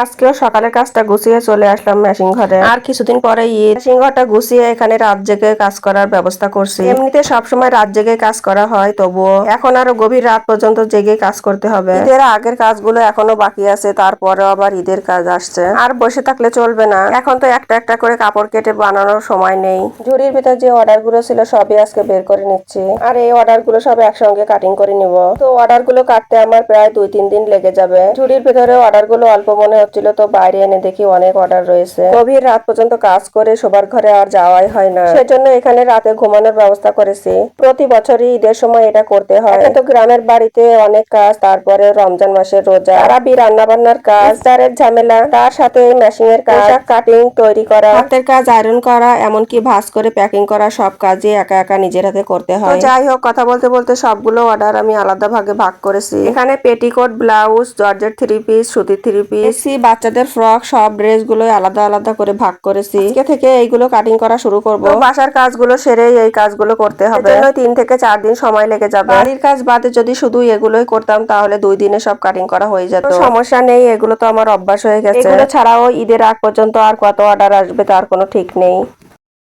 আজকেও সকালের কাজটা গুছিয়ে চলে আসলাম মেশিন ঘরে। আর কিছুদিন পরে মেশিন ঘরটা গুছিয়ে এখানে রাত জেগে কাজ করার ব্যবস্থা করছি। এমনিতে সবসময় রাত জেগে কাজ করা হয়, তবুও এখন আরো গভীর রাত পর্যন্ত জেগে কাজ করতে হবে। ঈদের আগের কাজগুলো এখনো বাকি আছে, তারপরে আবার ঈদের কাজ আসছে। আর বসে থাকলে চলবে না, এখন তো একটা একটা করে কাপড় কেটে বানানোর সময় নেই। ঝুড়ির ভিতর যে অর্ডার গুলো ছিল সবই আজকে বের করে নিচ্ছি, আর এই অর্ডার গুলো সব একসঙ্গে কাটিং করে নিব। তো অর্ডার গুলো কাটতে আমার প্রায় 2-3 দিন লেগে যাবে। ঝুড়ির ভিতরে অর্ডার গুলো অল্প মনে হচ্ছিল, তো বাইরে এনে দেখি অনেক অর্ডার রয়েছে। গভীর রাত পর্যন্ত কাজ করে শোবার ঘরে আর যাওয়াই হয় না, সেজন্য এখানে রাতে ঘুমানোর ব্যবস্থা করেছি। প্রতি বছরই ঈদের সময় এটা করতে হয়। কিন্তু গ্রামের বাড়িতে অনেক কাজ, তারপরে রমজান মাসের রোজা, তারাবি, রান্না বান্নার কাজ, ইফতারের ঝামেলা, তার সাথে মেশিং এর কাজ, কাটিং, তৈরি করা, হাতের কাজ, আয়রন করা, এমনকি ভাঁজ করে প্যাকিং করা, সব কাজই একা একা নিজের হাতে করতে হয়। তো যাই হোক, কথা বলতে বলতে সবগুলো অর্ডার আমি আলাদা ভাগে ভাগ করেছি। এখানে পেটিকোট, ব্লাউজ, জর্জেট 3 পিস, সুতির 3 পিস, বাচ্চাদের ফ্রক, সব ড্রেস গুলো আলাদা আলাদা করে ভাগ করেছি। আজকে থেকে এইগুলো কাটিং করা শুরু করব। বাসার কাজগুলো সেরে এই কাজগুলো করতে হবে, 3 থেকে 4 দিন সময় লেগে যাবে। বাড়ির কাজ বাদে যদি শুধু এগুলোই করতাম তাহলে 2 দিনে সব কাটিং করা হয়ে যেত। সমস্যা নেই, এগুলো তো আমার অভ্যাস হয়ে গেছে। এগুলো ছাড়াও ঈদের আগ পর্যন্ত আর কত অর্ডার আসবে তার কোনো ঠিক নেই।